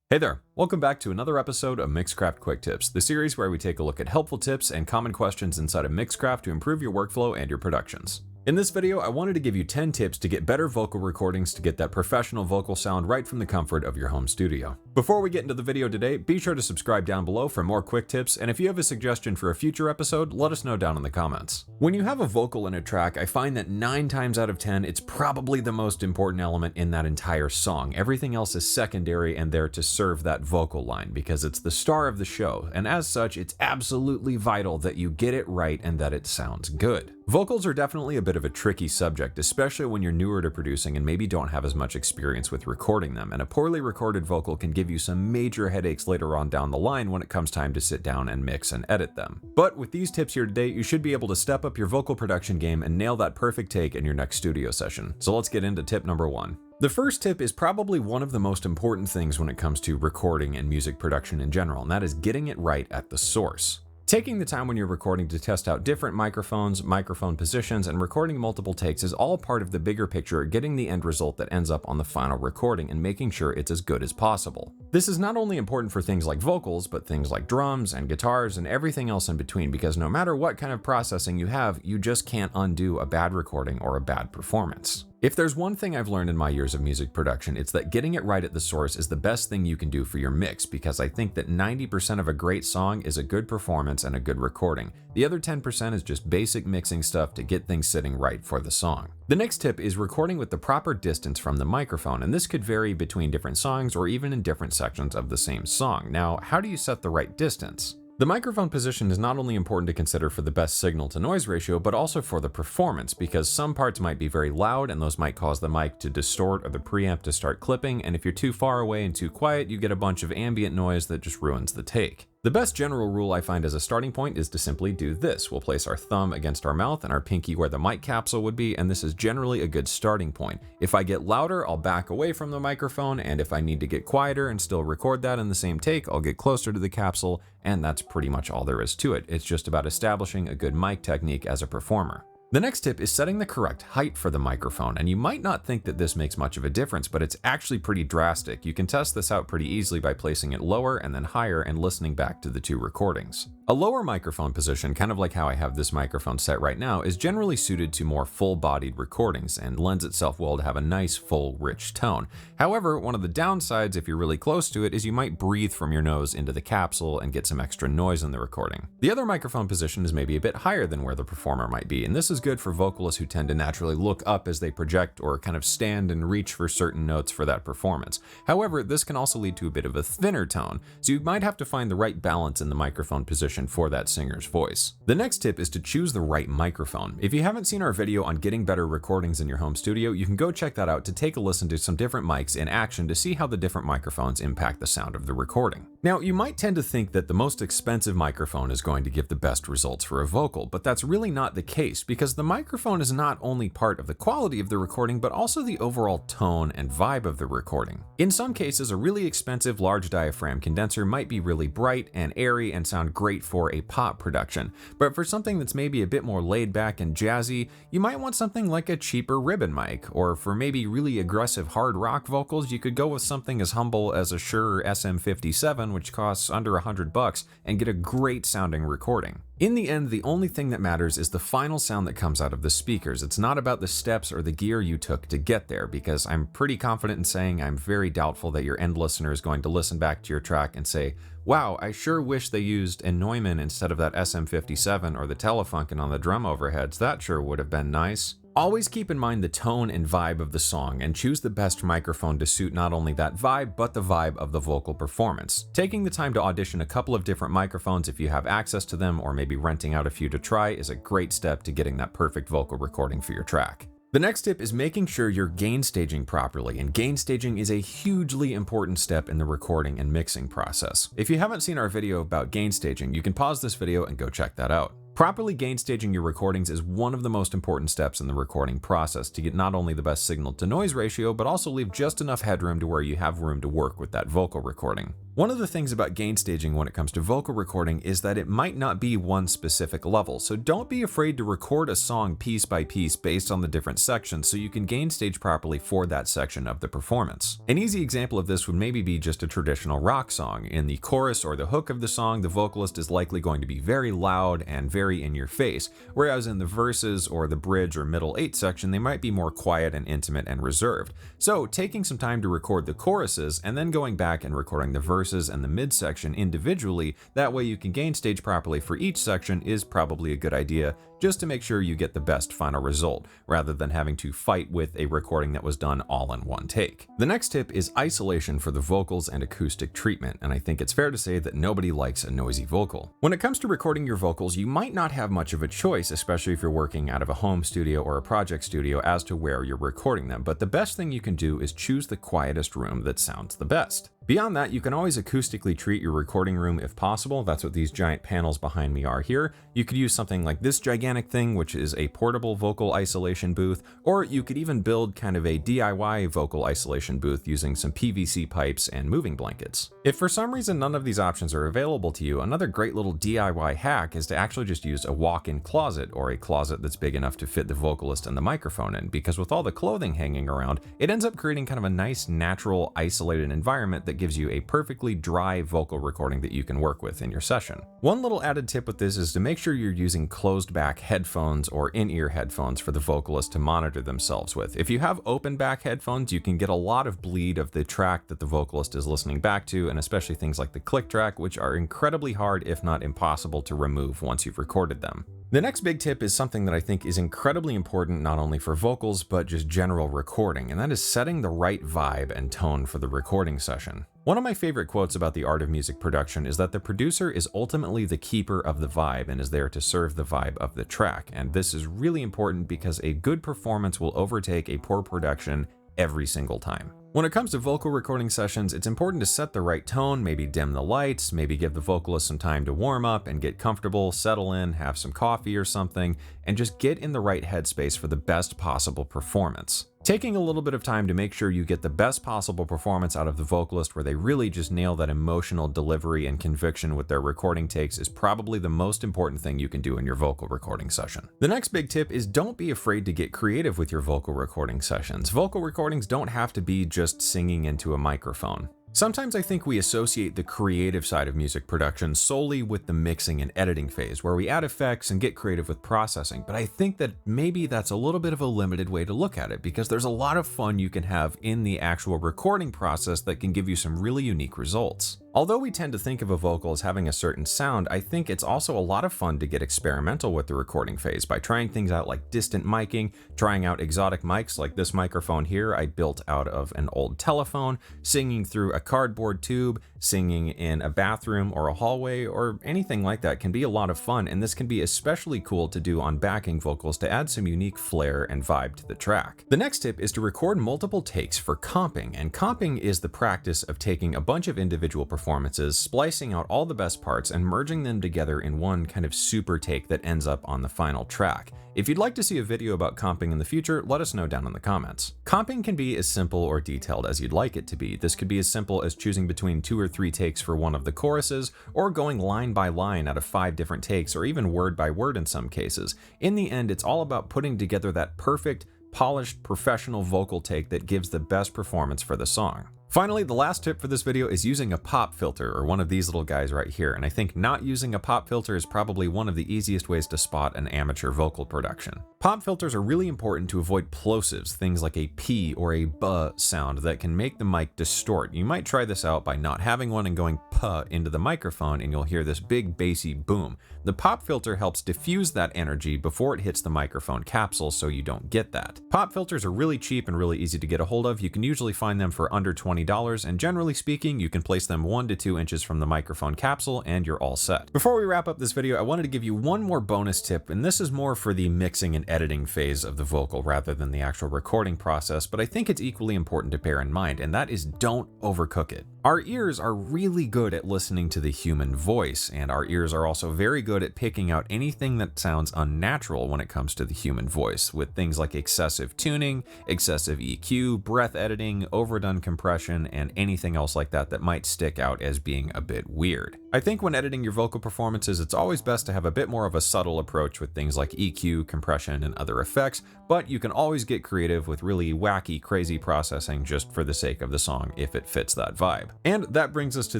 Hey there, welcome back to another episode of Mixcraft Quick Tips, the series where we take a look at helpful tips and common questions inside of Mixcraft to improve your workflow and your productions. In this video, I wanted to give you 10 tips to get better vocal recordings to get that professional vocal sound right from the comfort of your home studio. Before we get into the video today, be sure to subscribe down below for more quick tips, and if you have a suggestion for a future episode, let us know down in the comments. When you have a vocal in a track, I find that 9 times out of 10, it's probably the most important element in that entire song. Everything else is secondary and there to serve that vocal line because it's the star of the show, and as such, it's absolutely vital that you get it right and that it sounds good. Vocals are definitely a bit of a tricky subject, especially when you're newer to producing and maybe don't have as much experience with recording them, and a poorly recorded vocal can give you some major headaches later on down the line when it comes time to sit down and mix and edit them. But with these tips here today, you should be able to step up your vocal production game and nail that perfect take in your next studio session. So let's get into tip number 1. The first tip is probably one of the most important things when it comes to recording and music production in general, and that is getting it right at the source. Taking the time when you're recording to test out different microphones, microphone positions, and recording multiple takes is all part of the bigger picture of getting the end result that ends up on the final recording and making sure it's as good as possible. This is not only important for things like vocals, but things like drums and guitars and everything else in between, because no matter what kind of processing you have, you just can't undo a bad recording or a bad performance. If there's one thing I've learned in my years of music production, it's that getting it right at the source is the best thing you can do for your mix, because I think that 90% of a great song is a good performance and a good recording. The other 10% is just basic mixing stuff to get things sitting right for the song. The next tip is recording with the proper distance from the microphone, and this could vary between different songs or even in different sections of the same song. Now, how do you set the right distance? The microphone position is not only important to consider for the best signal to noise ratio, but also for the performance, because some parts might be very loud and those might cause the mic to distort or the preamp to start clipping, and if you're too far away and too quiet, you get a bunch of ambient noise that just ruins the take. The best general rule I find as a starting point is to simply do this. We'll place our thumb against our mouth and our pinky where the mic capsule would be, and this is generally a good starting point. If I get louder, I'll back away from the microphone, and if I need to get quieter and still record that in the same take, I'll get closer to the capsule, and that's pretty much all there is to it. It's just about establishing a good mic technique as a performer. The next tip is setting the correct height for the microphone, and you might not think that this makes much of a difference, but it's actually pretty drastic. You can test this out pretty easily by placing it lower and then higher and listening back to the two recordings. A lower microphone position, kind of like how I have this microphone set right now, is generally suited to more full-bodied recordings and lends itself well to have a nice, full, rich tone. However, one of the downsides if you're really close to it is you might breathe from your nose into the capsule and get some extra noise in the recording. The other microphone position is maybe a bit higher than where the performer might be, and this is good for vocalists who tend to naturally look up as they project or kind of stand and reach for certain notes for that performance. However, this can also lead to a bit of a thinner tone, so you might have to find the right balance in the microphone position for that singer's voice. The next tip is to choose the right microphone. If you haven't seen our video on getting better recordings in your home studio, you can go check that out to take a listen to some different mics in action to see how the different microphones impact the sound of the recording. Now, you might tend to think that the most expensive microphone is going to give the best results for a vocal, but that's really not the case, because the microphone is not only part of the quality of the recording, but also the overall tone and vibe of the recording. In some cases, a really expensive large diaphragm condenser might be really bright and airy and sound great for a pop production, but for something that's maybe a bit more laid back and jazzy, you might want something like a cheaper ribbon mic, or for maybe really aggressive hard rock vocals, you could go with something as humble as a Shure SM57, which costs under $100, and get a great sounding recording. In the end, the only thing that matters is the final sound that comes out of the speakers. It's not about the steps or the gear you took to get there, because I'm pretty confident in saying I'm very doubtful that your end listener is going to listen back to your track and say, "Wow, I sure wish they used a Neumann instead of that SM57 or the Telefunken on the drum overheads. That sure would have been nice." Always keep in mind the tone and vibe of the song, and choose the best microphone to suit not only that vibe, but the vibe of the vocal performance. Taking the time to audition a couple of different microphones if you have access to them, or maybe renting out a few to try, is a great step to getting that perfect vocal recording for your track. The next tip is making sure you're gain staging properly, and gain staging is a hugely important step in the recording and mixing process. If you haven't seen our video about gain staging, you can pause this video and go check that out. Properly gain staging your recordings is one of the most important steps in the recording process to get not only the best signal to noise ratio, but also leave just enough headroom to where you have room to work with that vocal recording. One of the things about gain staging when it comes to vocal recording is that it might not be one specific level, so don't be afraid to record a song piece by piece based on the different sections so you can gain stage properly for that section of the performance. An easy example of this would maybe be just a traditional rock song. In the chorus or the hook of the song, the vocalist is likely going to be very loud and very in your face, whereas in the verses or the bridge or middle 8 section, they might be more quiet and intimate and reserved. So taking some time to record the choruses and then going back and recording the verses and the midsection individually, that way you can gain stage properly for each section, is probably a good idea, just to make sure you get the best final result, rather than having to fight with a recording that was done all in one take. The next tip is isolation for the vocals and acoustic treatment, and I think it's fair to say that nobody likes a noisy vocal. When it comes to recording your vocals, you might not have much of a choice, especially if you're working out of a home studio or a project studio, as to where you're recording them, but the best thing you can do is choose the quietest room that sounds the best. Beyond that, you can always acoustically treat your recording room if possible. That's what these giant panels behind me are here. You could use something like this gigantic thing, which is a portable vocal isolation booth, or you could even build kind of a DIY vocal isolation booth using some PVC pipes and moving blankets. If for some reason none of these options are available to you, another great little DIY hack is to actually just use a walk-in closet, or a closet that's big enough to fit the vocalist and the microphone in, because with all the clothing hanging around, it ends up creating kind of a nice, natural, isolated environment that gives you a perfectly dry vocal recording that you can work with in your session. One little added tip with this is to make sure you're using closed back headphones or in-ear headphones for the vocalist to monitor themselves with. If you have open back headphones, you can get a lot of bleed of the track that the vocalist is listening back to, and especially things like the click track, which are incredibly hard, if not impossible, to remove once you've recorded them. The next big tip is something that I think is incredibly important not only for vocals, but just general recording, and that is setting the right vibe and tone for the recording session. One of my favorite quotes about the art of music production is that the producer is ultimately the keeper of the vibe and is there to serve the vibe of the track, and this is really important because a good performance will overtake a poor production every single time. When it comes to vocal recording sessions, it's important to set the right tone, maybe dim the lights, maybe give the vocalist some time to warm up and get comfortable, settle in, have some coffee or something, and just get in the right headspace for the best possible performance. Taking a little bit of time to make sure you get the best possible performance out of the vocalist where they really just nail that emotional delivery and conviction with their recording takes is probably the most important thing you can do in your vocal recording session. The next big tip is don't be afraid to get creative with your vocal recording sessions. Vocal recordings don't have to be just singing into a microphone. Sometimes I think we associate the creative side of music production solely with the mixing and editing phase, where we add effects and get creative with processing, but I think that maybe that's a little bit of a limited way to look at it, because there's a lot of fun you can have in the actual recording process that can give you some really unique results. Although we tend to think of a vocal as having a certain sound, I think it's also a lot of fun to get experimental with the recording phase by trying things out like distant miking, trying out exotic mics like this microphone here I built out of an old telephone, singing through a cardboard tube, singing in a bathroom or a hallway, or anything like that can be a lot of fun, and this can be especially cool to do on backing vocals to add some unique flair and vibe to the track. The next tip is to record multiple takes for comping, and comping is the practice of taking a bunch of individual performances, splicing out all the best parts, and merging them together in one kind of super take that ends up on the final track. If you'd like to see a video about comping in the future, let us know down in the comments. Comping can be as simple or detailed as you'd like it to be. This could be as simple as choosing between 2 or 3 takes for one of the choruses, or going line by line out of 5 different takes, or even word by word in some cases. In the end, it's all about putting together that perfect, polished, professional vocal take that gives the best performance for the song. Finally, the last tip for this video is using a pop filter, or one of these little guys right here, and I think not using a pop filter is probably one of the easiest ways to spot an amateur vocal production. Pop filters are really important to avoid plosives, things like a P or a B sound that can make the mic distort. You might try this out by not having one and going P into the microphone, and you'll hear this big bassy boom. The pop filter helps diffuse that energy before it hits the microphone capsule so you don't get that. Pop filters are really cheap and really easy to get a hold of. You can usually find them for under $20, and generally speaking, you can place them 1 to 2 inches from the microphone capsule and you're all set. Before we wrap up this video, I wanted to give you one more bonus tip, and this is more for the mixing and editing phase of the vocal rather than the actual recording process, but I think it's equally important to bear in mind, and that is don't overcook it. Our ears are really good good at listening to the human voice, and our ears are also very good at picking out anything that sounds unnatural when it comes to the human voice, with things like excessive tuning, excessive EQ, breath editing, overdone compression, and anything else like that that might stick out as being a bit weird. I think when editing your vocal performances, it's always best to have a bit more of a subtle approach with things like EQ, compression, and other effects, but you can always get creative with really wacky, crazy processing just for the sake of the song if it fits that vibe. And that brings us to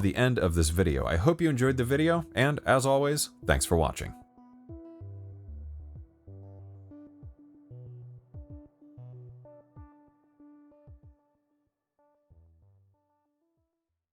the end of this video. I hope you enjoyed the video, and as always, thanks for watching.